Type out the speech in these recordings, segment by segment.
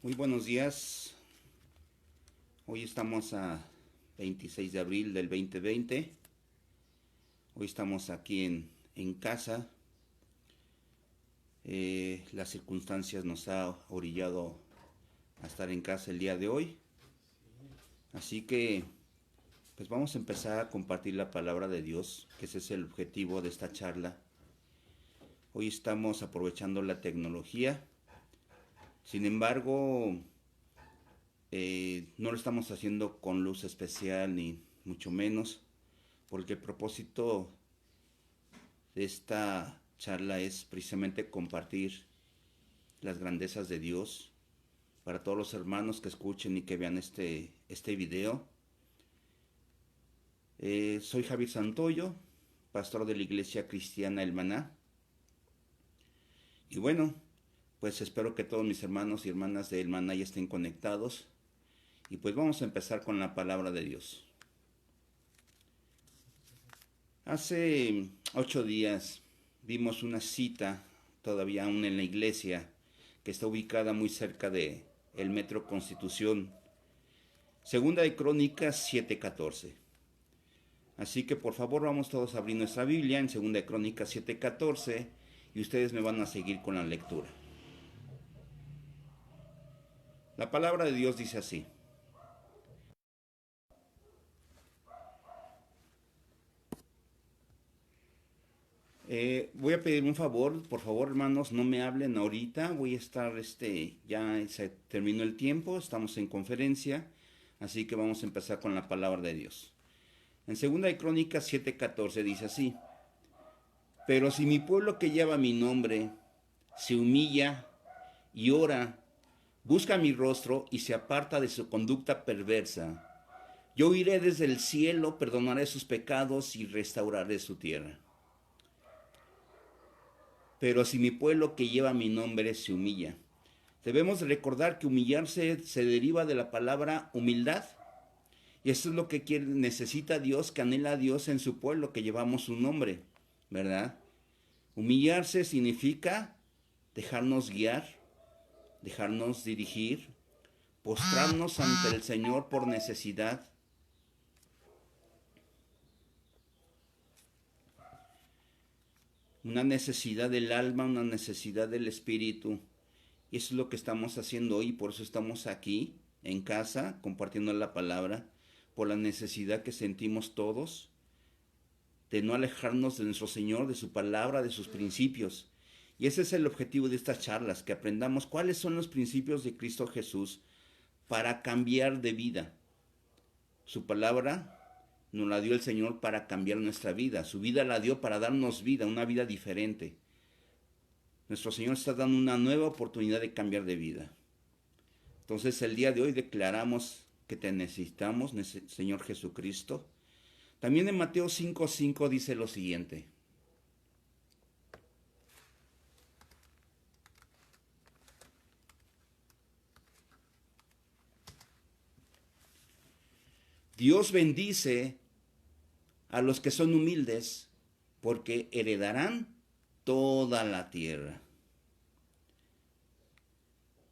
Muy buenos días. Hoy estamos a 26 de abril del 2020. Hoy estamos aquí en casa. Las circunstancias nos ha orillado a estar en casa el día de hoy. Así que pues vamos a empezar a compartir la palabra de Dios, que ese es el objetivo de esta charla. Hoy estamos aprovechando la tecnología. Sin embargo, no lo estamos haciendo con luz especial ni mucho menos, porque el propósito de esta charla es precisamente compartir las grandezas de Dios para todos los hermanos que escuchen y que vean este video. Soy Javier Santoyo, pastor de la Iglesia Cristiana El Maná. Y bueno, pues espero que todos mis hermanos y hermanas de El Maná ya estén conectados. Y pues vamos a empezar con la palabra de Dios. Hace 8 días vimos una cita, todavía aún en la iglesia, que está ubicada muy cerca de el Metro Constitución, Segunda de Crónicas 7:14. Así que por favor vamos todos a abrir nuestra Biblia en Segunda de Crónicas 7:14 y ustedes me van a seguir con la lectura. La palabra de Dios dice así: voy a pedir un favor, por favor hermanos, no me hablen ahorita, voy a estar, ya se terminó el tiempo, estamos en conferencia, así que vamos a empezar con la palabra de Dios. En 2 de Crónicas 7:14 dice así: pero si mi pueblo que lleva mi nombre se humilla y ora, busca mi rostro y se aparta de su conducta perversa, yo iré desde el cielo, perdonaré sus pecados y restauraré su tierra. Pero si mi pueblo que lleva mi nombre se humilla. Debemos recordar que humillarse se deriva de la palabra humildad. Y eso es lo que necesita Dios, que anhela a Dios en su pueblo, que llevamos su nombre, ¿verdad? Humillarse significa dejarnos guiar, dejarnos dirigir, postrarnos ante el Señor por necesidad. Una necesidad del alma, una necesidad del espíritu. Y eso es lo que estamos haciendo hoy, por eso estamos aquí, en casa, compartiendo la palabra, por la necesidad que sentimos todos de no alejarnos de nuestro Señor, de su palabra, de sus principios. Y ese es el objetivo de estas charlas, que aprendamos cuáles son los principios de Cristo Jesús para cambiar de vida. Su palabra nos la dio el Señor para cambiar nuestra vida. Su vida la dio para darnos vida, una vida diferente. Nuestro Señor está dando una nueva oportunidad de cambiar de vida. Entonces el día de hoy declaramos que te necesitamos, Señor Jesucristo. También en Mateo 5:5 dice lo siguiente: Dios bendice a los que son humildes, porque heredarán toda la tierra.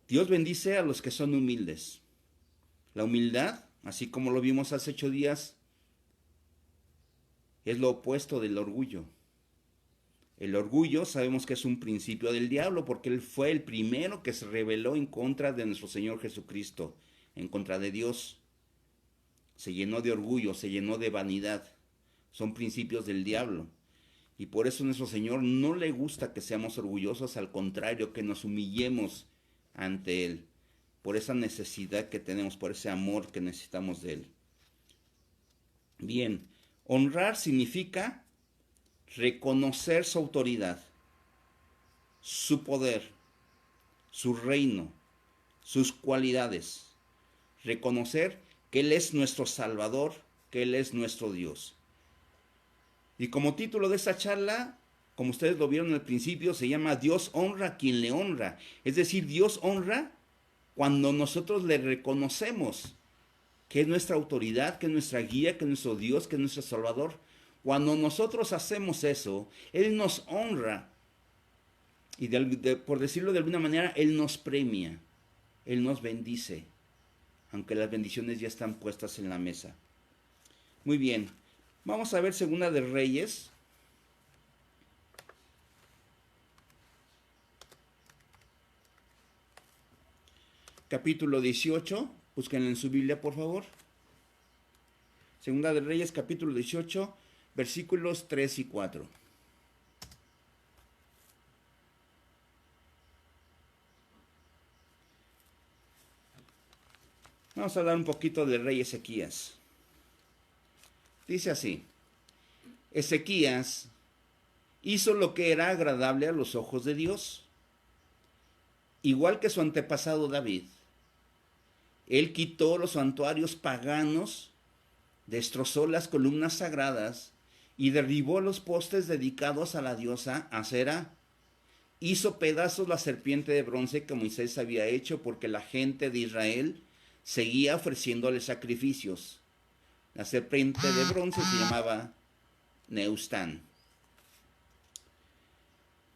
Dios bendice a los que son humildes. La humildad, así como lo vimos hace 8 días, es lo opuesto del orgullo. El orgullo sabemos que es un principio del diablo, porque él fue el primero que se rebeló en contra de nuestro Señor Jesucristo, en contra de Dios. Se llenó de orgullo, se llenó de vanidad. Son principios del diablo. Y por eso a nuestro Señor no le gusta que seamos orgullosos, al contrario, que nos humillemos ante Él, por esa necesidad que tenemos, por ese amor que necesitamos de Él. Bien, honrar significa reconocer su autoridad, su poder, su reino, sus cualidades. Reconocer que Él es nuestro Salvador, que Él es nuestro Dios. Y como título de esta charla, como ustedes lo vieron al principio, se llama Dios honra a quien le honra. Es decir, Dios honra cuando nosotros le reconocemos que es nuestra autoridad, que es nuestra guía, que es nuestro Dios, que es nuestro Salvador. Cuando nosotros hacemos eso, Él nos honra. Y por decirlo de alguna manera, Él nos premia. Él nos bendice, aunque las bendiciones ya están puestas en la mesa. Muy bien, vamos a ver Segunda de Reyes. Capítulo 18, búsquenlo en su Biblia, por favor. Segunda de Reyes, capítulo 18, versículos 3 y 4. Vamos a hablar un poquito del rey Ezequías. Dice así: Ezequías hizo lo que era agradable a los ojos de Dios, igual que su antepasado David. Él quitó los santuarios paganos, destrozó las columnas sagradas y derribó los postes dedicados a la diosa Acera. Hizo pedazos la serpiente de bronce que Moisés había hecho porque la gente de Israel seguía ofreciéndole sacrificios. La serpiente de bronce se llamaba Neustán.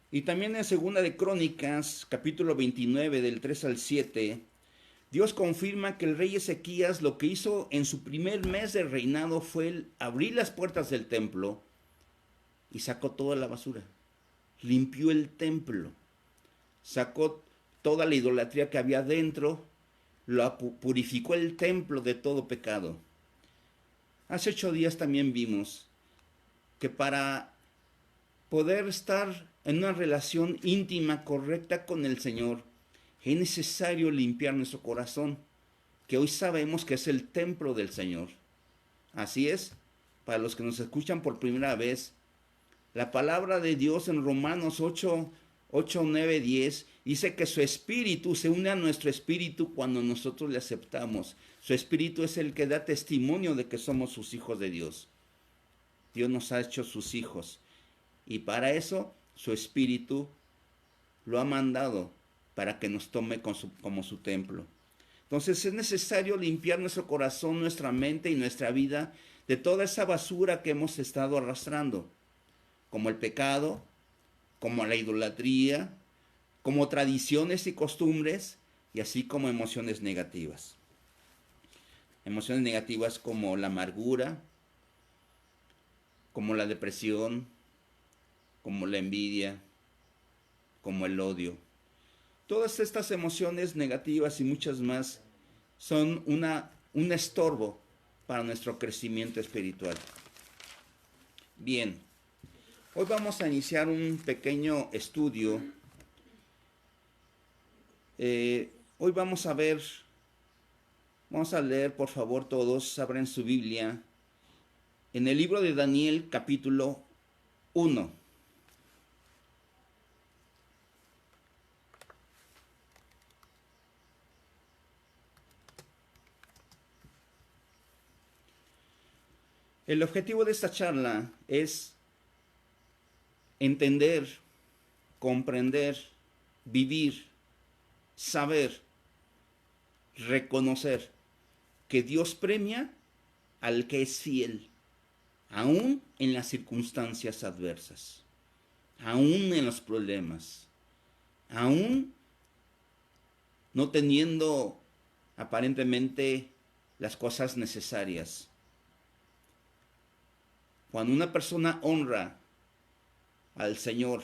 Y también en Segunda de Crónicas, capítulo 29, del 3 al 7, Dios confirma que el rey Ezequías lo que hizo en su primer mes de reinado fue abrir las puertas del templo y sacó toda la basura. Limpió el templo, sacó toda la idolatría que había dentro, lo purificó el templo de todo pecado. Hace 8 días también vimos que para poder estar en una relación íntima, correcta con el Señor, es necesario limpiar nuestro corazón, que hoy sabemos que es el templo del Señor. Así es, para los que nos escuchan por primera vez, la palabra de Dios en Romanos 8, 9, 10 dice que su espíritu se une a nuestro espíritu cuando nosotros le aceptamos. Su espíritu es el que da testimonio de que somos sus hijos de Dios. Dios nos ha hecho sus hijos y para eso su espíritu lo ha mandado para que nos tome como su templo. Entonces es necesario limpiar nuestro corazón, nuestra mente y nuestra vida de toda esa basura que hemos estado arrastrando, como el pecado, como la idolatría, como tradiciones y costumbres, y así como emociones negativas. Emociones negativas como la amargura, como la depresión, como la envidia, como el odio. Todas estas emociones negativas y muchas más son un estorbo para nuestro crecimiento espiritual. Bien, hoy vamos a iniciar un pequeño estudio. Hoy vamos a leer, por favor todos, abran su Biblia, en el libro de Daniel capítulo 1. El objetivo de esta charla es entender, comprender, vivir, saber, reconocer que Dios premia al que es fiel, aún en las circunstancias adversas, aún en los problemas, aún no teniendo aparentemente las cosas necesarias. Cuando una persona honra al Señor,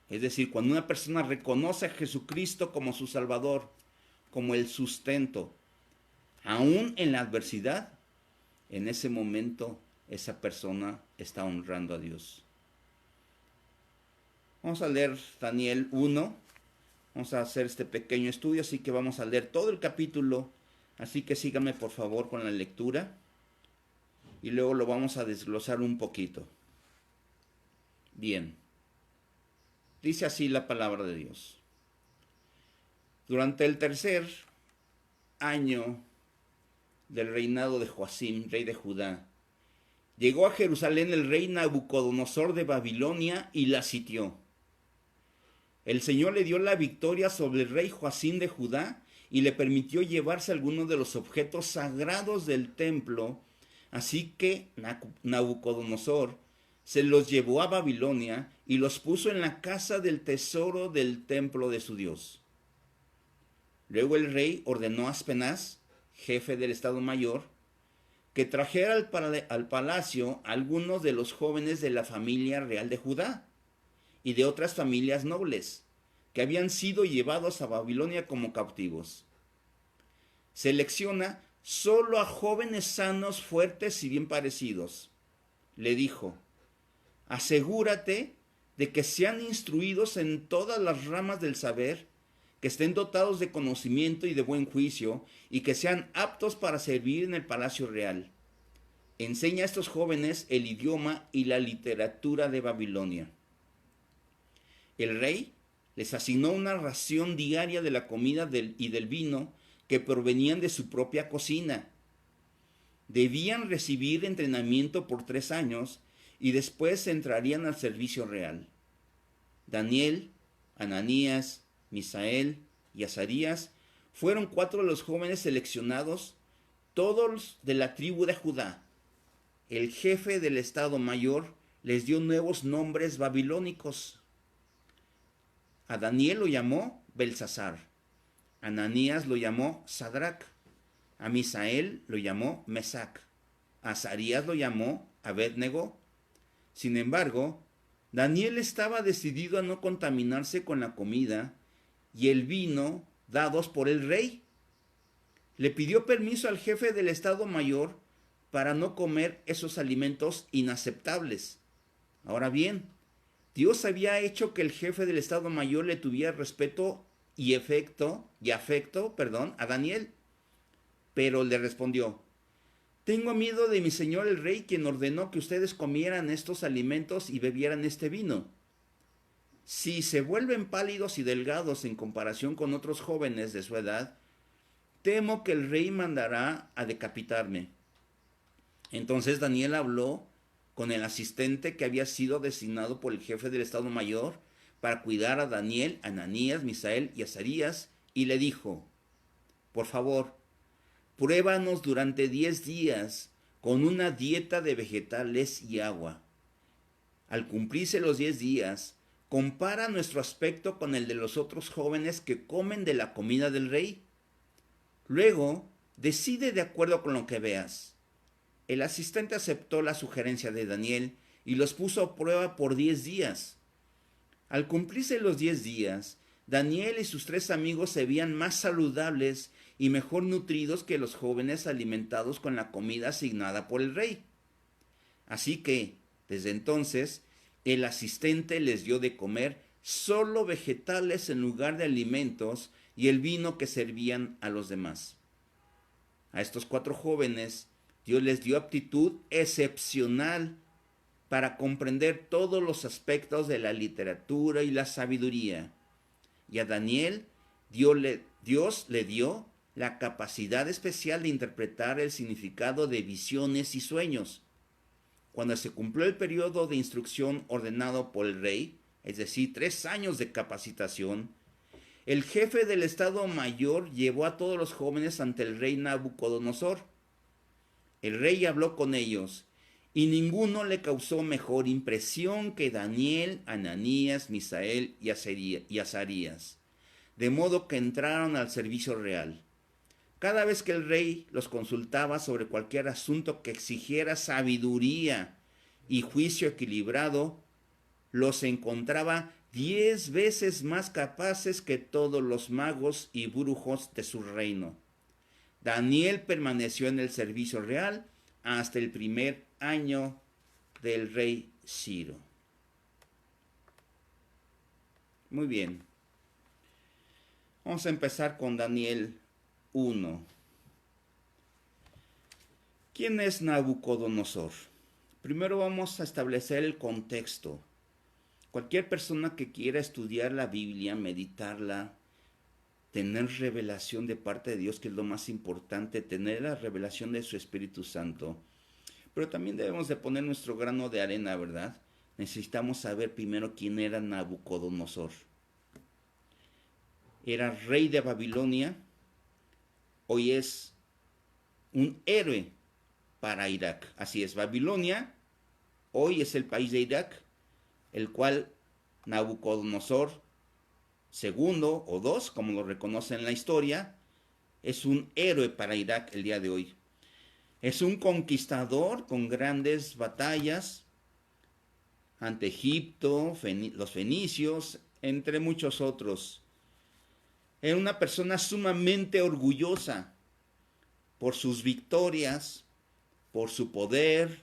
es decir, cuando una persona reconoce a Jesucristo como su Salvador, como el sustento, aún en la adversidad, en ese momento esa persona está honrando a Dios. Vamos a leer Daniel 1, vamos a hacer este pequeño estudio, así que vamos a leer todo el capítulo, así que síganme por favor con la lectura y luego lo vamos a desglosar un poquito. Bien, dice así la palabra de Dios. Durante el tercer año del reinado de Joacim, rey de Judá, llegó a Jerusalén el rey Nabucodonosor de Babilonia y la sitió. El Señor le dio la victoria sobre el rey Joacim de Judá y le permitió llevarse algunos de los objetos sagrados del templo. Así que Nabucodonosor se los llevó a Babilonia y los puso en la casa del tesoro del templo de su Dios. Luego el rey ordenó a Aspenaz, jefe del Estado Mayor, que trajera al palacio a algunos de los jóvenes de la familia real de Judá y de otras familias nobles que habían sido llevados a Babilonia como cautivos. Selecciona solo a jóvenes sanos, fuertes y bien parecidos. Le dijo: asegúrate de que sean instruidos en todas las ramas del saber, que estén dotados de conocimiento y de buen juicio, y que sean aptos para servir en el palacio real. Enseña a estos jóvenes el idioma y la literatura de Babilonia. El rey les asignó una ración diaria de la comida y del vino que provenían de su propia cocina. Debían recibir entrenamiento por 3 años y después entrarían al servicio real. Daniel, Ananías, Misael y Azarías fueron 4 de los jóvenes seleccionados, todos de la tribu de Judá. El jefe del Estado Mayor les dio nuevos nombres babilónicos. A Daniel lo llamó Belsasar, a Ananías lo llamó Sadrac, a Misael lo llamó Mesac, a Azarías lo llamó Abednego. Sin embargo, Daniel estaba decidido a no contaminarse con la comida y el vino dados por el rey. Le pidió permiso al jefe del Estado Mayor para no comer esos alimentos inaceptables. Ahora bien, Dios había hecho que el jefe del Estado Mayor le tuviera respeto y afecto a Daniel, pero le respondió: tengo miedo de mi señor el rey, quien ordenó que ustedes comieran estos alimentos y bebieran este vino. Si se vuelven pálidos y delgados en comparación con otros jóvenes de su edad, temo que el rey mandará a decapitarme. Entonces Daniel habló con el asistente que había sido designado por el jefe del Estado Mayor para cuidar a Daniel, Ananías, Misael y Azarías, y le dijo: por favor, pruébanos durante 10 días con una dieta de vegetales y agua. Al cumplirse los 10 días, compara nuestro aspecto con el de los otros jóvenes que comen de la comida del rey. Luego, decide de acuerdo con lo que veas. El asistente aceptó la sugerencia de Daniel y los puso a prueba por 10 días. Al cumplirse los 10 días, Daniel y sus 3 amigos se veían más saludables y mejor nutridos que los jóvenes alimentados con la comida asignada por el rey. Así que, desde entonces, el asistente les dio de comer solo vegetales en lugar de alimentos y el vino que servían a los demás. A estos 4 jóvenes, Dios les dio aptitud excepcional para comprender todos los aspectos de la literatura y la sabiduría. Y a Daniel, Dios le dio la capacidad especial de interpretar el significado de visiones y sueños. Cuando se cumplió el periodo de instrucción ordenado por el rey, es decir, 3 años de capacitación, el jefe del Estado Mayor llevó a todos los jóvenes ante el rey Nabucodonosor. El rey habló con ellos, y ninguno le causó mejor impresión que Daniel, Ananías, Misael y Azarías, de modo que entraron al servicio real. Cada vez que el rey los consultaba sobre cualquier asunto que exigiera sabiduría y juicio equilibrado, los encontraba 10 veces más capaces que todos los magos y brujos de su reino. Daniel permaneció en el servicio real hasta el primer año del rey Ciro. Muy bien. Vamos a empezar con Daniel 1. ¿Quién es Nabucodonosor? Primero vamos a establecer el contexto. Cualquier persona que quiera estudiar la Biblia, meditarla, tener revelación de parte de Dios, que es lo más importante, tener la revelación de su Espíritu Santo. Pero también debemos de poner nuestro grano de arena, ¿verdad? Necesitamos saber primero quién era Nabucodonosor. Era rey de Babilonia. Hoy es un héroe para Irak. Así es, Babilonia hoy es el país de Irak, el cual Nabucodonosor segundo o dos, como lo reconoce en la historia, es un héroe para Irak el día de hoy. Es un conquistador con grandes batallas ante Egipto, los fenicios, entre muchos otros. Era una persona sumamente orgullosa por sus victorias, por su poder,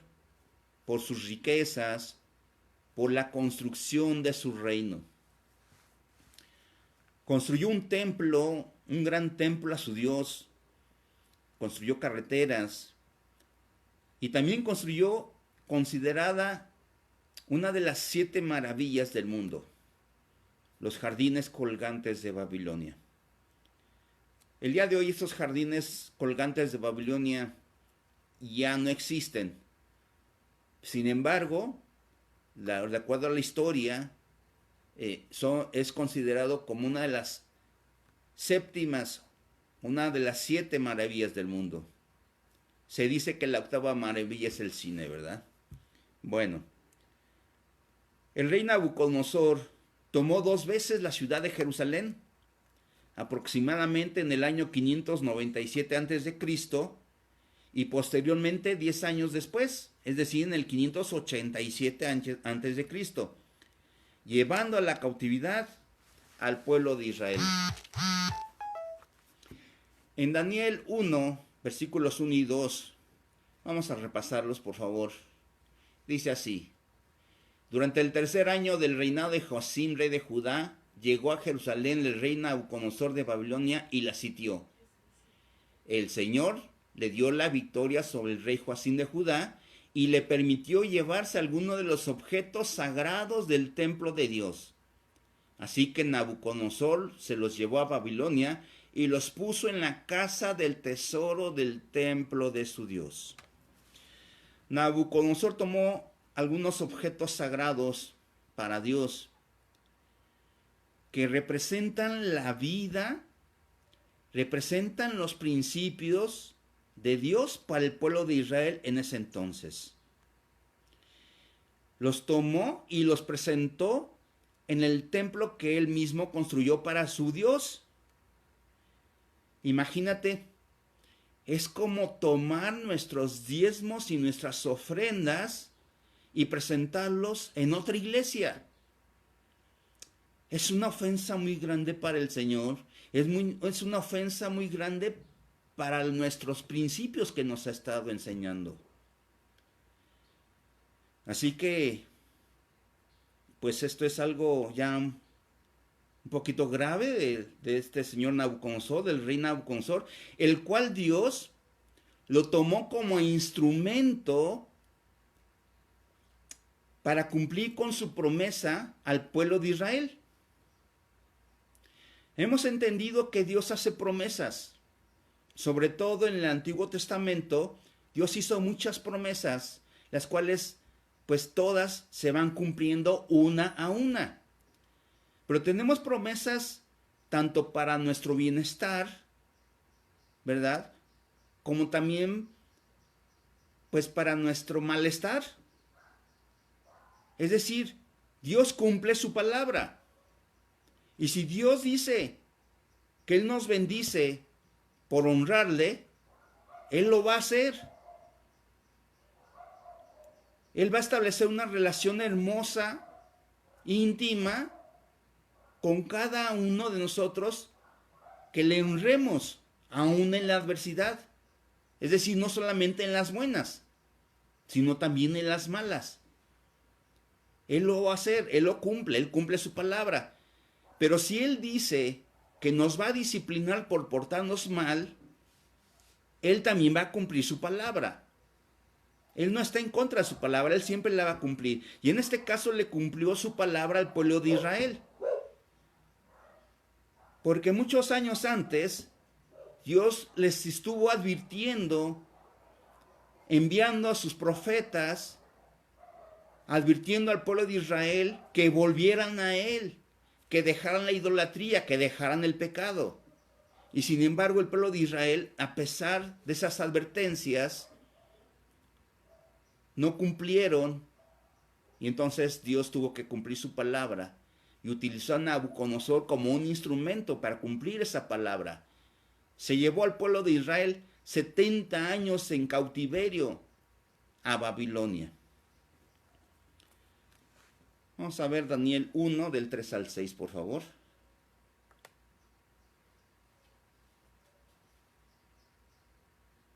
por sus riquezas, por la construcción de su reino. Construyó un templo, un gran templo a su Dios, construyó carreteras y también construyó considerada una de las 7 maravillas del mundo, los jardines colgantes de Babilonia. El día de hoy estos jardines colgantes de Babilonia ya no existen. Sin embargo, de acuerdo a la historia, es considerado como una de las séptimas, una de las 7 maravillas del mundo. Se dice que la 8ª maravilla es el cine, ¿verdad? Bueno, el rey Nabucodonosor tomó 2 veces la ciudad de Jerusalén, aproximadamente en el año 597 a.C. y posteriormente 10 años después, es decir, en el 587 a.C., llevando a la cautividad al pueblo de Israel. En Daniel 1, versículos 1 y 2, vamos a repasarlos por favor. Dice así: durante el 3er año del reinado de Joacim, rey de Judá, llegó a Jerusalén el rey Nabucodonosor de Babilonia y la sitió. El Señor le dio la victoria sobre el rey Joacim de Judá y le permitió llevarse algunos de los objetos sagrados del templo de Dios. Así que Nabucodonosor se los llevó a Babilonia y los puso en la casa del tesoro del templo de su Dios. Nabucodonosor tomó algunos objetos sagrados para Dios que representan la vida, representan los principios de Dios para el pueblo de Israel en ese entonces. Los tomó y los presentó en el templo que él mismo construyó para su Dios. Imagínate, es como tomar nuestros diezmos y nuestras ofrendas y presentarlos en otra iglesia. Es una ofensa muy grande para el Señor, es una ofensa muy grande para nuestros principios que nos ha estado enseñando. Así que, pues esto es algo ya un poquito grave de este señor Nabucodonosor, del rey Nabucodonosor, el cual Dios lo tomó como instrumento para cumplir con su promesa al pueblo de Israel. Hemos entendido que Dios hace promesas, sobre todo en el Antiguo Testamento. Dios hizo muchas promesas, las cuales pues todas se van cumpliendo una a una. Pero tenemos promesas tanto para nuestro bienestar, ¿verdad? Como también pues para nuestro malestar. Es decir, Dios cumple su palabra. Y si Dios dice que Él nos bendice por honrarle, Él lo va a hacer. Él va a establecer una relación hermosa, íntima, con cada uno de nosotros, que le honremos aún en la adversidad. Es decir, no solamente en las buenas, sino también en las malas. Él lo va a hacer, Él lo cumple, Él cumple su palabra. Pero si Él dice que nos va a disciplinar por portarnos mal, Él también va a cumplir su palabra. Él no está en contra de su palabra, Él siempre la va a cumplir. Y en este caso le cumplió su palabra al pueblo de Israel. Porque muchos años antes, Dios les estuvo advirtiendo, enviando a sus profetas, advirtiendo al pueblo de Israel que volvieran a Él, que dejaran la idolatría, que dejaran el pecado. Y sin embargo, el pueblo de Israel, a pesar de esas advertencias, no cumplieron, y entonces Dios tuvo que cumplir su palabra. y utilizó a Nabucodonosor como un instrumento para cumplir esa palabra. Se llevó al pueblo de Israel 70 años en cautiverio a Babilonia. Vamos a ver Daniel 1 del 3 al 6, por favor.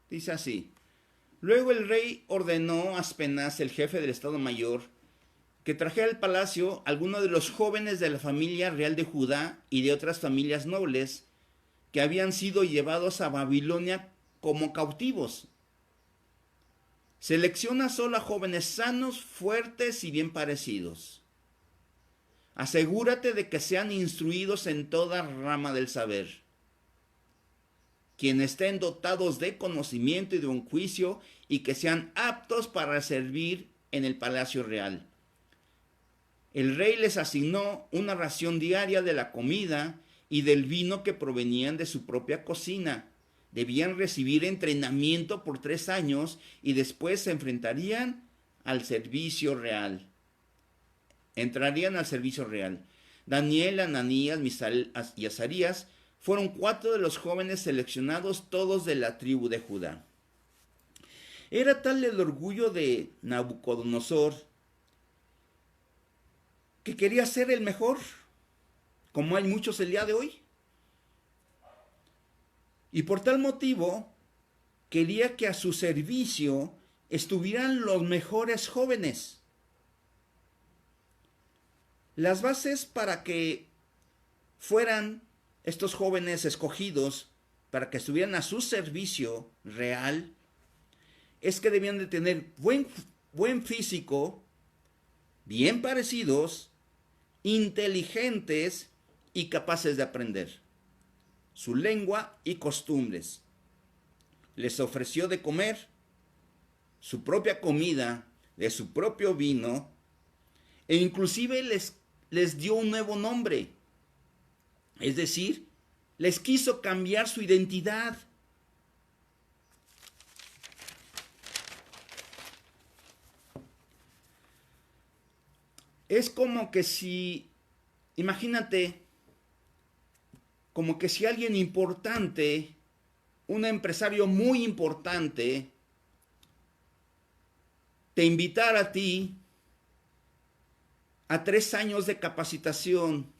Dice así: Luego el rey ordenó a Aspenaz, el jefe del Estado Mayor, que trajera al palacio algunos de los jóvenes de la familia real de Judá y de otras familias nobles que habían sido llevados a Babilonia como cautivos. Selecciona solo a jóvenes sanos, fuertes y bien parecidos. Asegúrate de que sean instruidos en toda rama del saber. Quienes estén dotados de conocimiento y de un juicio y que sean aptos para servir en el palacio real. El rey les asignó una ración diaria de la comida y del vino que provenían de su propia cocina. Debían recibir entrenamiento por 3 años y después se enfrentarían al servicio real. Entrarían al servicio real. Daniel, Ananías, Misael y Azarías fueron 4 de los jóvenes seleccionados, todos de la tribu de Judá. Era tal el orgullo de Nabucodonosor que quería ser el mejor, como hay muchos el día de hoy. Y por tal motivo, quería que a su servicio estuvieran los mejores jóvenes. Las bases para que fueran estos jóvenes escogidos, para que estuvieran a su servicio real, es que debían de tener buen físico, bien parecidos, inteligentes y capaces de aprender su lengua y costumbres. Les ofreció de comer su propia comida, de su propio vino, e inclusive les dio un nuevo nombre. Es decir, les quiso cambiar su identidad. Es como que si, imagínate, como que si alguien importante, un empresario muy importante, te invitara a ti a 3 años de capacitación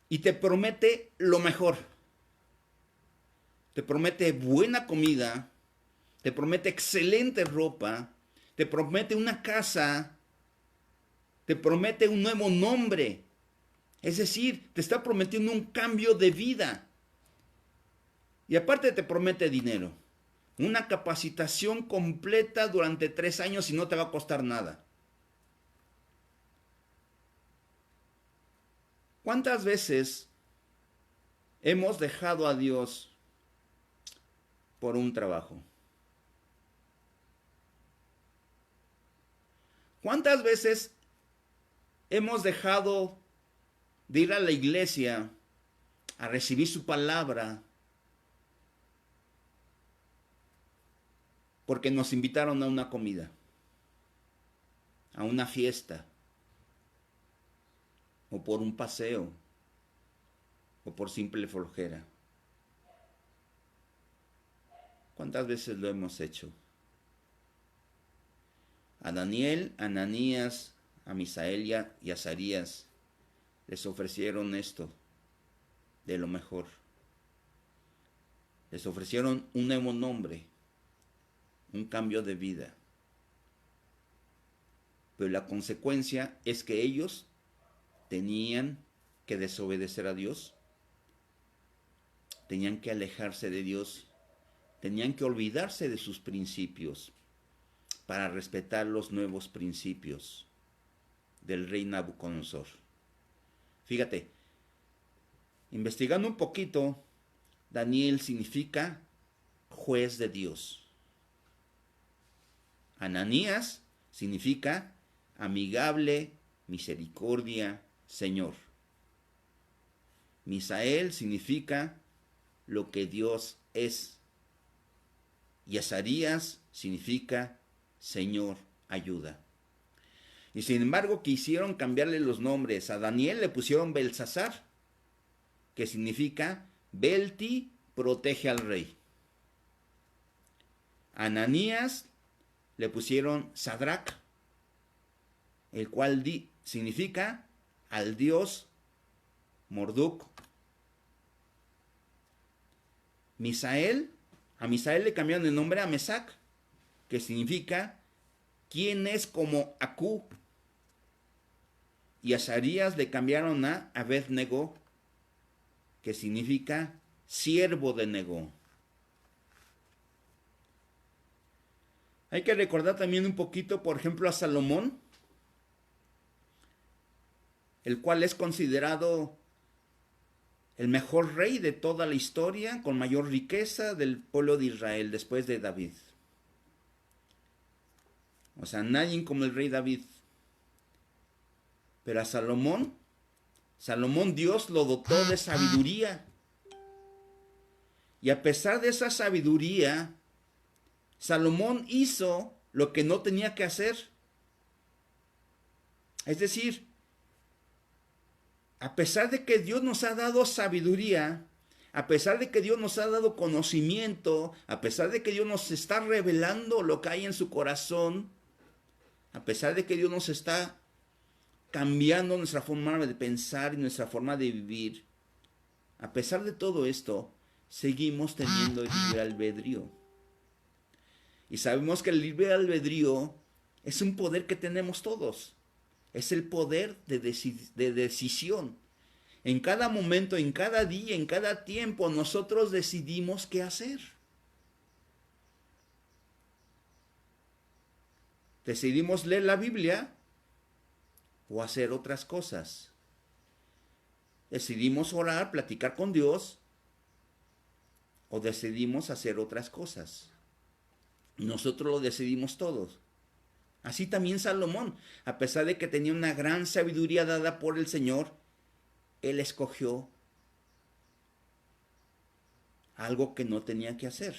y te promete lo mejor. Te promete buena comida, te promete excelente ropa, te promete una casa, te promete un nuevo nombre. Es decir, te está prometiendo un cambio de vida. Y aparte te promete dinero. Una capacitación completa durante 3 años y no te va a costar nada. ¿Cuántas veces hemos dejado a Dios por un trabajo? ¿Cuántas veces hemos dejado de ir a la iglesia a recibir su palabra porque nos invitaron a una comida, a una fiesta, o por un paseo, o por simple flojera? ¿Cuántas veces lo hemos hecho? A Daniel, a Ananías, a Misael y a Azarías les ofrecieron esto de lo mejor. Les ofrecieron un nuevo nombre, un cambio de vida. Pero la consecuencia es que ellos tenían que desobedecer a Dios, tenían que alejarse de Dios, tenían que olvidarse de sus principios para respetar los nuevos principios del rey Nabucodonosor. Fíjate, investigando un poquito, Daniel significa juez de Dios. Ananías significa amigable, misericordia, Señor. Misael significa lo que Dios es. Y Azarías significa Señor, ayuda. Y sin embargo quisieron cambiarle los nombres. A Daniel le pusieron Belsasar, que significa Belti protege al rey. A Ananías le pusieron Sadrach, el cual significa al dios Marduk. A Misael le cambiaron el nombre a Mesac, que significa ¿quién es como Acú? Y a Azarías le cambiaron a Abed-Nego, que significa siervo de Nego. Hay que recordar también un poquito, por ejemplo, a Salomón, el cual es considerado el mejor rey de toda la historia, con mayor riqueza del pueblo de Israel después de David. O sea, nadie como el rey David. Pero a Salomón Dios lo dotó de sabiduría. Y a pesar de esa sabiduría, Salomón hizo lo que no tenía que hacer. Es decir, a pesar de que Dios nos ha dado sabiduría, a pesar de que Dios nos ha dado conocimiento, a pesar de que Dios nos está revelando lo que hay en su corazón, a pesar de que Dios nos está cambiando nuestra forma de pensar y nuestra forma de vivir, a pesar de todo esto, seguimos teniendo el libre albedrío. Y sabemos que el libre albedrío es un poder que tenemos todos. Es el poder de decisión. En cada momento, en cada día, en cada tiempo, nosotros decidimos qué hacer. Decidimos leer la Biblia o hacer otras cosas. Decidimos orar, platicar con Dios, o decidimos hacer otras cosas. Nosotros lo decidimos todos. Así también Salomón, a pesar de que tenía una gran sabiduría dada por el Señor, él escogió algo que no tenía que hacer.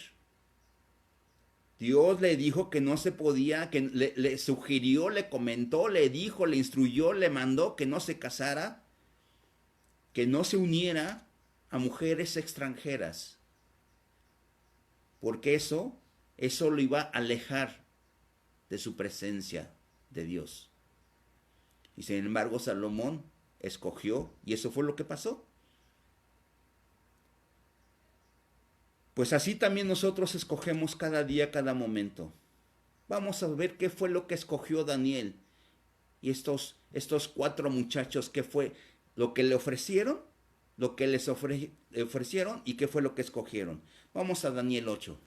Dios le dijo que no se podía, que le sugirió, le comentó, le dijo, le instruyó, le mandó que no se casara, que no se uniera a mujeres extranjeras, porque eso lo iba a alejar de su presencia de Dios. Y sin embargo Salomón escogió, y eso fue lo que pasó. Pues así también nosotros escogemos cada día, cada momento. Vamos a ver qué fue lo que escogió Daniel y estos 4 muchachos, qué fue lo que le ofrecieron, lo que les ofrecieron y qué fue lo que escogieron. Vamos a Daniel 8.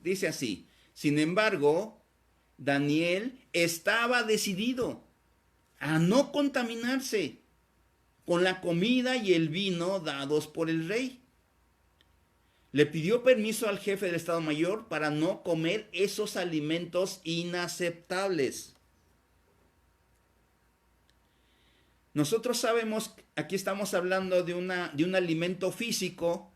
Dice así: sin embargo, Daniel estaba decidido a no contaminarse con la comida y el vino dados por el rey. Le pidió permiso al jefe del Estado Mayor para no comer esos alimentos inaceptables. Nosotros sabemos, aquí estamos hablando de un alimento físico,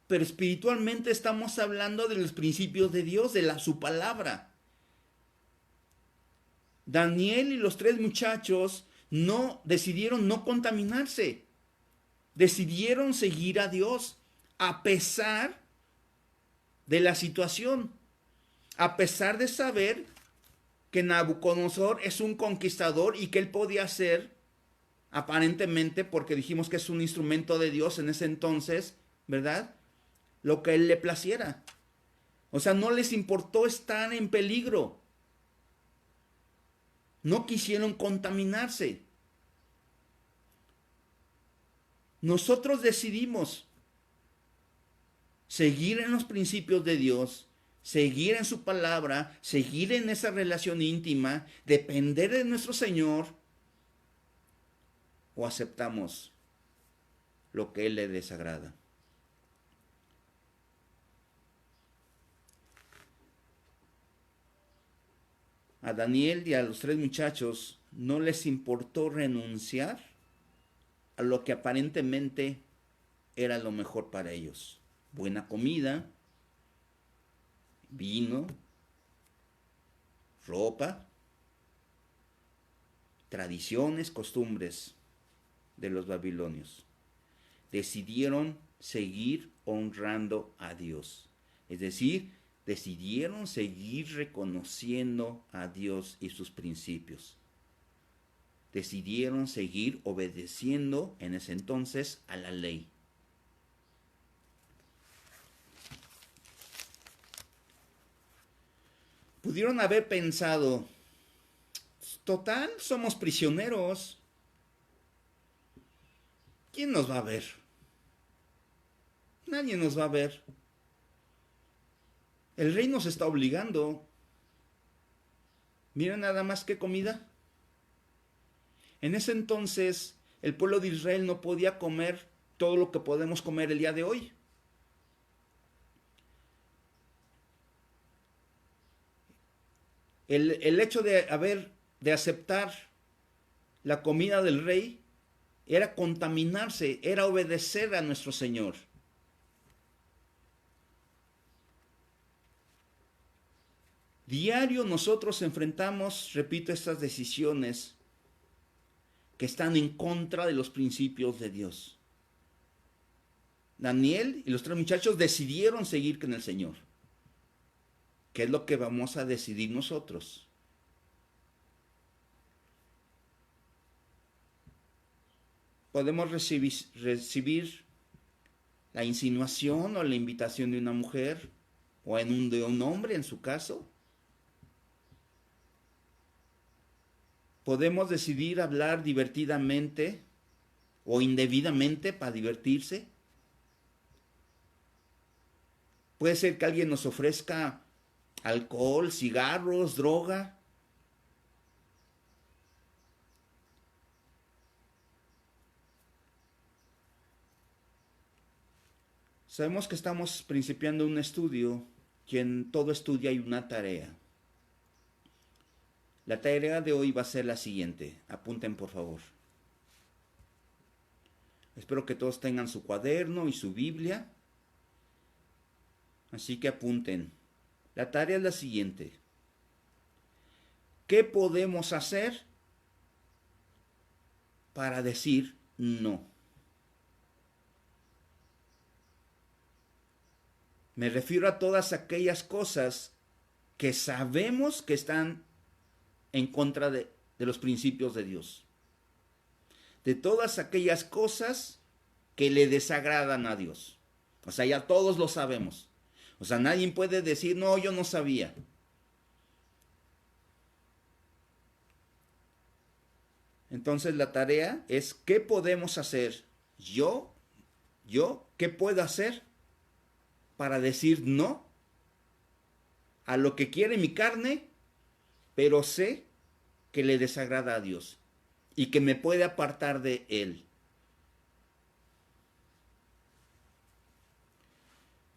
pero espiritualmente estamos hablando de los principios de Dios, de su palabra. Daniel y los 3 muchachos decidieron no contaminarse. Decidieron seguir a Dios a pesar de la situación. A pesar de saber que Nabucodonosor es un conquistador y que él podía ser, aparentemente, porque dijimos que es un instrumento de Dios en ese entonces, ¿verdad?, lo que él le placiera. O sea, no les importó estar en peligro. No quisieron contaminarse. Nosotros decidimos seguir en los principios de Dios, seguir en su palabra, seguir en esa relación íntima, depender de nuestro Señor, o aceptamos lo que Él le desagrada. A Daniel y a los 3 muchachos no les importó renunciar a lo que aparentemente era lo mejor para ellos. Buena comida, vino, ropa, tradiciones, costumbres de los babilonios. Decidieron seguir honrando a Dios. Es decir, decidieron seguir reconociendo a Dios y sus principios. Decidieron seguir obedeciendo en ese entonces a la ley. Pudieron haber pensado, total, somos prisioneros. ¿Quién nos va a ver? Nadie nos va a ver. El rey nos está obligando. Miren nada más qué comida. En ese entonces, el pueblo de Israel no podía comer todo lo que podemos comer el día de hoy. El hecho de aceptar la comida del rey era contaminarse, era obedecer a nuestro Señor. Diario nosotros enfrentamos, repito, estas decisiones que están en contra de los principios de Dios. Daniel y los tres muchachos decidieron seguir con el Señor. ¿Qué es lo que vamos a decidir nosotros? Podemos recibir la insinuación o la invitación de una mujer o de un hombre en su caso. Podemos decidir hablar divertidamente o indebidamente para divertirse. Puede ser que alguien nos ofrezca alcohol, cigarros, droga. Sabemos que estamos principiando un estudio y en todo estudio hay una tarea. La tarea de hoy va a ser la siguiente. Apunten por favor. Espero que todos tengan su cuaderno y su Biblia. Así que apunten. La tarea es la siguiente. ¿Qué podemos hacer para decir no? Me refiero a todas aquellas cosas que sabemos que están en contra de los principios de Dios. De todas aquellas cosas que le desagradan a Dios. O sea, ya todos lo sabemos. O sea, nadie puede decir, no, yo no sabía. Entonces la tarea es, ¿qué podemos hacer? ¿Qué puedo hacer para decir no a lo que quiere mi carne, pero sé que le desagrada a Dios y que me puede apartar de Él?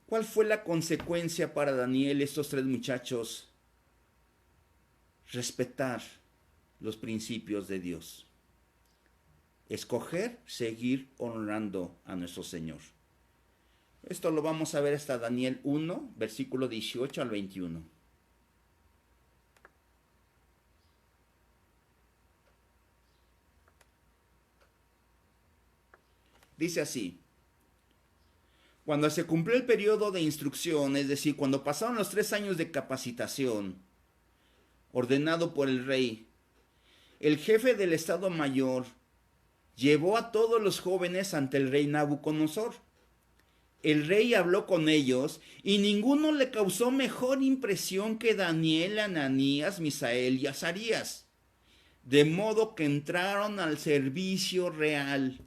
¿Cuál fue la consecuencia para Daniel, estos tres muchachos? Respetar los principios de Dios. Escoger, seguir honrando a nuestro Señor. Esto lo vamos a ver hasta Daniel 1, versículo 18 al 21. Dice así: cuando se cumplió el periodo de instrucción, es decir, cuando pasaron los 3 años de capacitación, ordenado por el rey, el jefe del Estado Mayor llevó a todos los jóvenes ante el rey Nabucodonosor. El rey habló con ellos y ninguno le causó mejor impresión que Daniel, Ananías, Misael y Azarías, de modo que entraron al servicio real.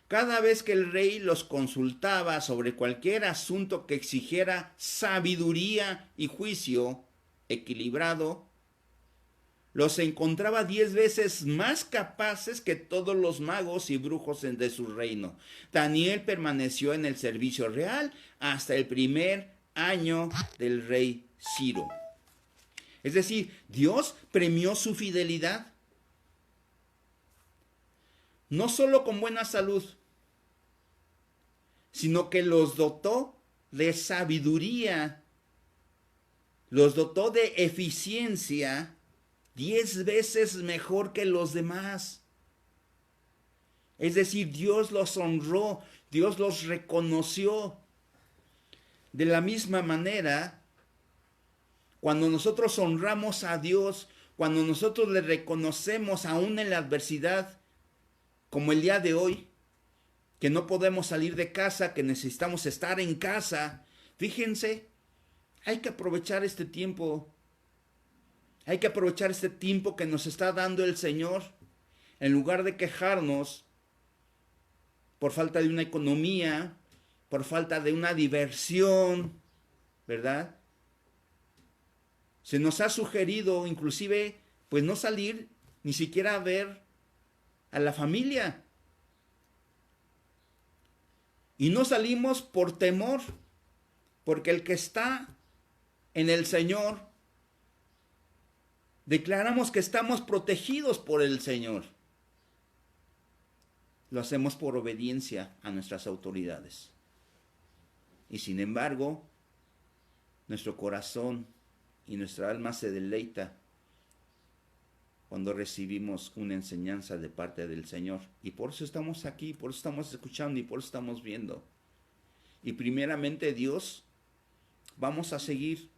Cada vez que el rey los consultaba sobre cualquier asunto que exigiera sabiduría y juicio equilibrado, los encontraba 10 veces más capaces que todos los magos y brujos de su reino. Daniel permaneció en el servicio real hasta el primer año del rey Ciro. Es decir, Dios premió su fidelidad. No solo con buena salud, sino que los dotó de sabiduría, los dotó de eficiencia 10 veces mejor que los demás. Es decir, Dios los honró, Dios los reconoció. De la misma manera, cuando nosotros honramos a Dios, cuando nosotros le reconocemos aún en la adversidad, como el día de hoy, que no podemos salir de casa, que necesitamos estar en casa, fíjense, hay que aprovechar este tiempo. Hay que aprovechar este tiempo que nos está dando el Señor, en lugar de quejarnos por falta de una economía, por falta de una diversión, ¿verdad? Se nos ha sugerido inclusive pues no salir ni siquiera a ver a la familia. Y no salimos por temor, porque el que está en el Señor, declaramos que estamos protegidos por el Señor. Lo hacemos por obediencia a nuestras autoridades. Y sin embargo, nuestro corazón y nuestra alma se deleita cuando recibimos una enseñanza de parte del Señor. Y por eso estamos aquí, por eso estamos escuchando y por eso estamos viendo. Y primeramente Dios, vamos a seguir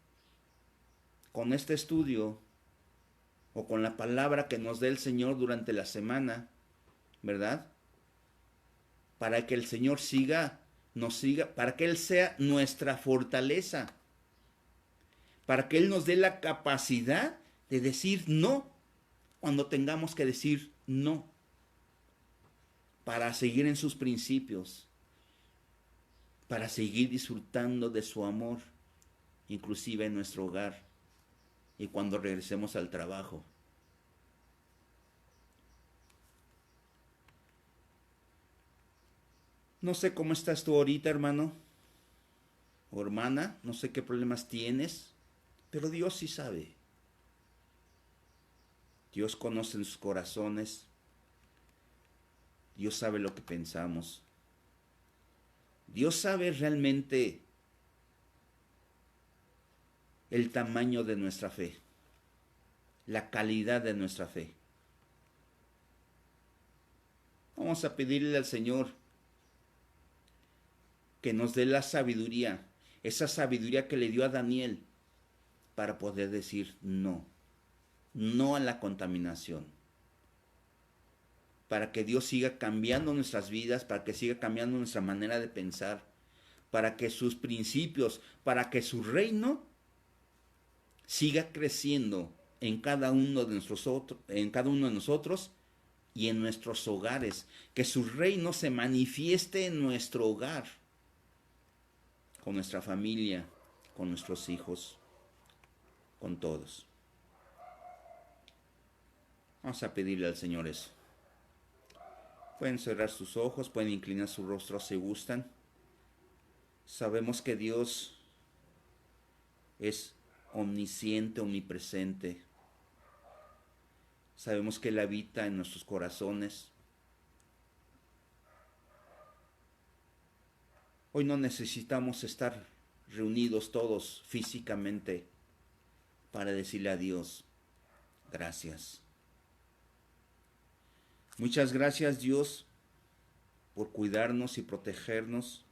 con este estudio o con la palabra que nos dé el Señor durante la semana, ¿verdad? Para que el Señor nos siga, para que Él sea nuestra fortaleza, para que Él nos dé la capacidad de decir no cuando tengamos que decir no, para seguir en sus principios, para seguir disfrutando de su amor, inclusive en nuestro hogar y cuando regresemos al trabajo. No sé cómo estás tú ahorita, hermano o hermana, no sé qué problemas tienes, pero Dios sí sabe. Dios conoce sus corazones. Dios sabe lo que pensamos. Dios sabe realmente el tamaño de nuestra fe, la calidad de nuestra fe. Vamos a pedirle al Señor que nos dé la sabiduría, esa sabiduría que le dio a Daniel para poder decir no, no a la contaminación. Para que Dios siga cambiando nuestras vidas, para que siga cambiando nuestra manera de pensar, para que sus principios, para que su reino siga creciendo en cada uno de nosotros y en nuestros hogares, que su reino se manifieste en nuestro hogar, con nuestra familia, con nuestros hijos, con todos. Vamos a pedirle al Señor eso. Pueden cerrar sus ojos, pueden inclinar su rostro si gustan. Sabemos que Dios es omnisciente, omnipresente. Sabemos que Él habita en nuestros corazones. Hoy no necesitamos estar reunidos todos físicamente para decirle a Dios, gracias. Muchas gracias, Dios, por cuidarnos y protegernos.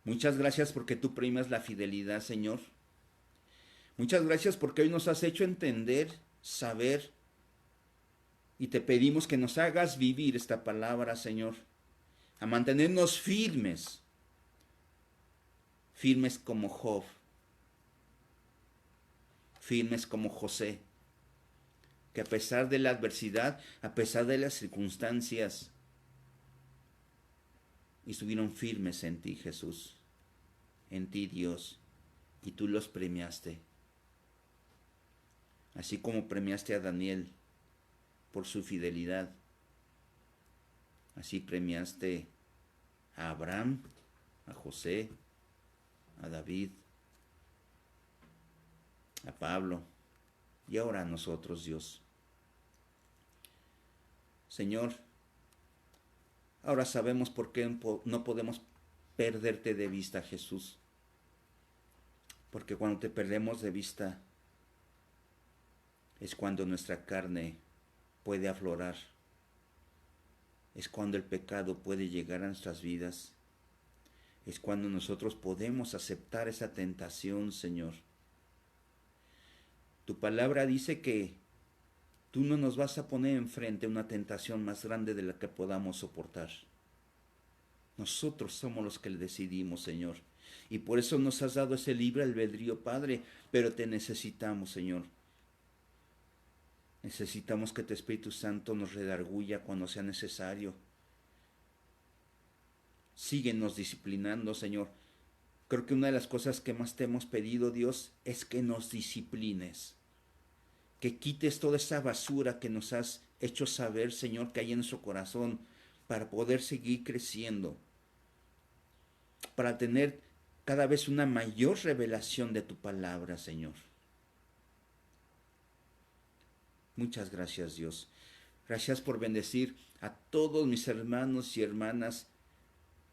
Muchas gracias porque tú premias la fidelidad, Señor. Muchas gracias porque hoy nos has hecho entender, saber, y te pedimos que nos hagas vivir esta palabra, Señor, a mantenernos firmes, firmes como Job, firmes como José, que a pesar de la adversidad, a pesar de las circunstancias, estuvieron firmes en ti, Jesús, en ti, Dios, y tú los premiaste. Así como premiaste a Daniel por su fidelidad, así premiaste a Abraham, a José, a David, a Pablo y ahora a nosotros, Dios. Señor, ahora sabemos por qué no podemos perderte de vista, Jesús. Porque cuando te perdemos de vista es cuando nuestra carne puede aflorar. Es cuando el pecado puede llegar a nuestras vidas. Es cuando nosotros podemos aceptar esa tentación, Señor. Tu palabra dice que tú no nos vas a poner enfrente una tentación más grande de la que podamos soportar. Nosotros somos los que le decidimos, Señor. Y por eso nos has dado ese libre albedrío, Padre. Pero te necesitamos, Señor. Necesitamos que tu Espíritu Santo nos redarguya cuando sea necesario. Síguenos disciplinando, Señor. Creo que una de las cosas que más te hemos pedido, Dios, es que nos disciplines. Que quites toda esa basura que nos has hecho saber, Señor, que hay en nuestro corazón, para poder seguir creciendo. Para tener cada vez una mayor revelación de tu palabra, Señor. Muchas gracias, Dios. Gracias por bendecir a todos mis hermanos y hermanas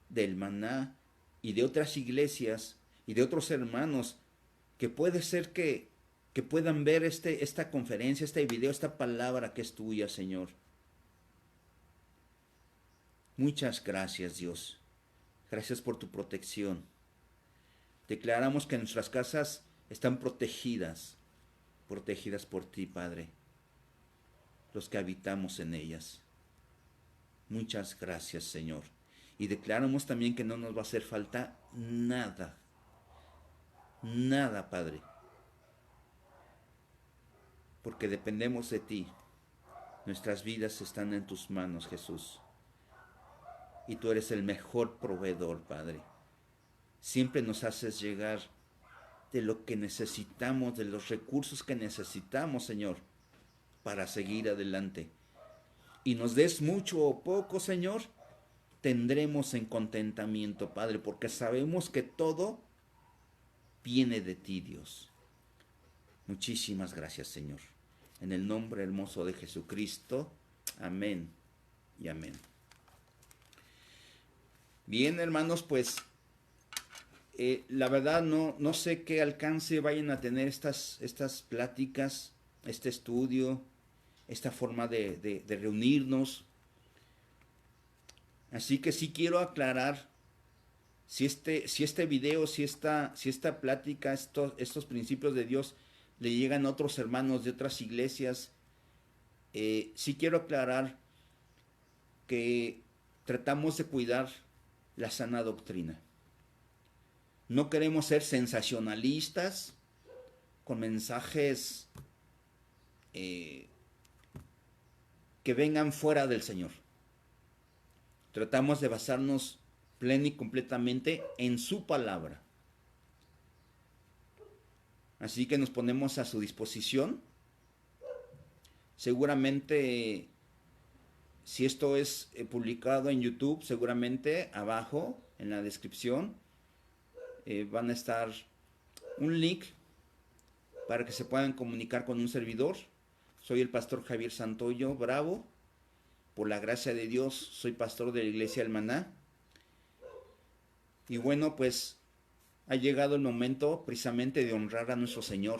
del Maná y de otras iglesias y de otros hermanos que puede ser que puedan ver esta conferencia, este video, esta palabra que es tuya, Señor. Muchas gracias, Dios. Gracias por tu protección. Declaramos que nuestras casas están protegidas por ti, Padre, los que habitamos en ellas. Muchas gracias, Señor. Y declaramos también que no nos va a hacer falta nada. Nada, Padre. Porque dependemos de ti. Nuestras vidas están en tus manos, Jesús. Y tú eres el mejor proveedor, Padre. Siempre nos haces llegar de lo que necesitamos, de los recursos que necesitamos, Señor, para seguir adelante. Y nos des mucho o poco, Señor, tendremos en contentamiento, Padre, porque sabemos que todo viene de ti, Dios. Muchísimas gracias, Señor. En el nombre hermoso de Jesucristo. Amén y amén. Bien, hermanos, pues la verdad no sé qué alcance vayan a tener estas pláticas, este estudio, esta forma de reunirnos. Así que sí quiero aclarar si este video, si esta plática, estos principios de Dios le llegan a otros hermanos de otras iglesias. Sí quiero aclarar que tratamos de cuidar la sana doctrina. No queremos ser sensacionalistas con mensajes que vengan fuera del Señor. Tratamos de basarnos plena y completamente en su palabra. Así que nos ponemos a su disposición. Seguramente, si esto es publicado en YouTube, seguramente abajo en la descripción van a estar un link para que se puedan comunicar con un servidor. Soy el pastor Javier Santoyo Bravo. Por la gracia de Dios, soy pastor de la iglesia El Maná. Y bueno, pues ha llegado el momento precisamente de honrar a nuestro Señor.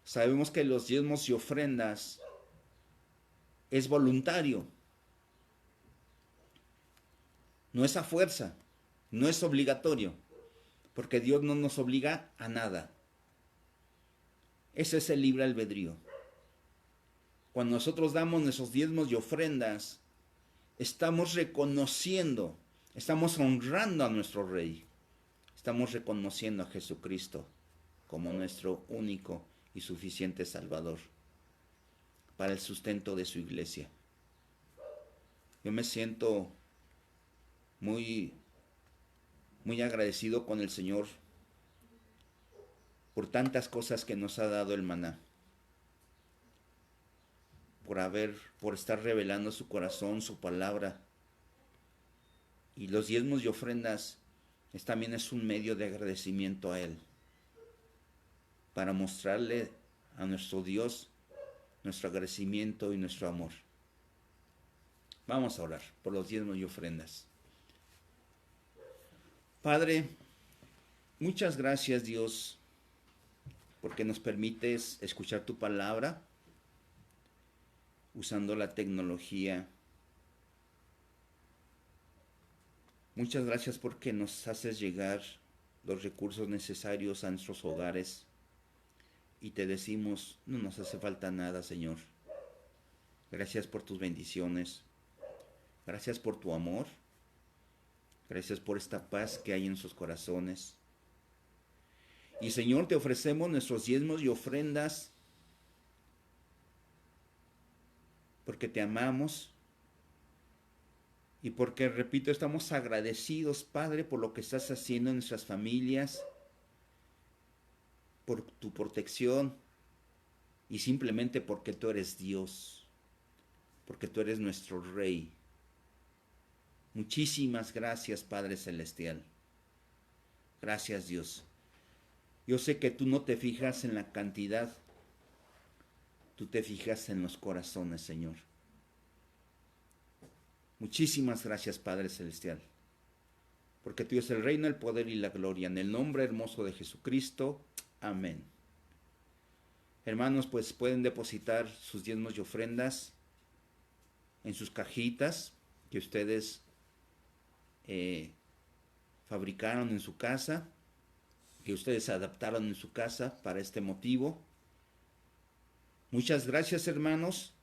Sabemos que los diezmos y ofrendas es voluntario. No es a fuerza, no es obligatorio, porque Dios no nos obliga a nada. Ese es el libre albedrío. Cuando nosotros damos nuestros diezmos y ofrendas, estamos reconociendo, estamos honrando a nuestro Rey. Estamos reconociendo a Jesucristo como nuestro único y suficiente Salvador para el sustento de su iglesia. Yo me siento muy agradecido con el Señor por tantas cosas que nos ha dado el Maná. Por estar revelando su corazón, su palabra. Y los diezmos y ofrendas también es un medio de agradecimiento a Él, para mostrarle a nuestro Dios nuestro agradecimiento y nuestro amor. Vamos a orar por los diezmos y ofrendas. Padre, muchas gracias, Dios, porque nos permites escuchar tu palabra usando la tecnología. Muchas gracias porque nos haces llegar los recursos necesarios a nuestros hogares y te decimos, no nos hace falta nada, Señor. Gracias por tus bendiciones. Gracias por tu amor. Gracias por esta paz que hay en sus corazones. Y Señor, te ofrecemos nuestros diezmos y ofrendas porque te amamos y porque, repito, estamos agradecidos, Padre, por lo que estás haciendo en nuestras familias, por tu protección y simplemente porque tú eres Dios, porque tú eres nuestro Rey. Muchísimas gracias, Padre Celestial. Gracias, Dios. Yo sé que tú no te fijas en la cantidad, tú te fijas en los corazones, Señor. Muchísimas gracias, Padre Celestial, porque tuyo es el reino, el poder y la gloria. En el nombre hermoso de Jesucristo. Amén. Hermanos, pues pueden depositar sus diezmos y ofrendas en sus cajitas que ustedes fabricaron en su casa, que ustedes adaptaron en su casa para este motivo. Muchas gracias, hermanos.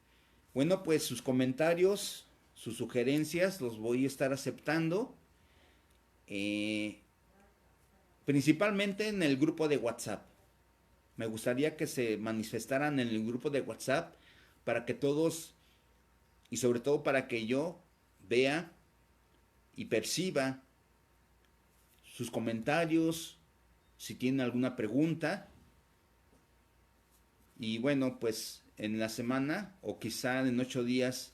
Bueno, pues sus comentarios, sus sugerencias los voy a estar aceptando, principalmente en el grupo de WhatsApp. Me gustaría que se manifestaran en el grupo de WhatsApp para que todos, y sobre todo para que yo vea y perciba sus comentarios, si tienen alguna pregunta. Y bueno, pues en la semana o quizá en 8 días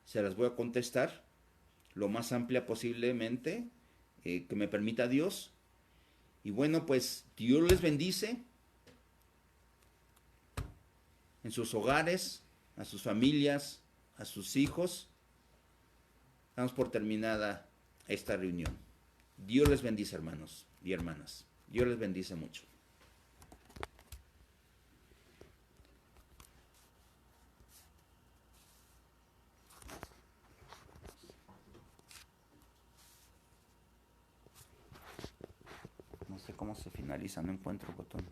se las voy a contestar lo más amplia posiblemente que me permita Dios. Y bueno, pues Dios les bendice en sus hogares, a sus familias, a sus hijos. Damos por terminada esta reunión. Dios les bendice, hermanos y hermanas. Dios les bendice mucho. No sé cómo se finaliza, no encuentro botón.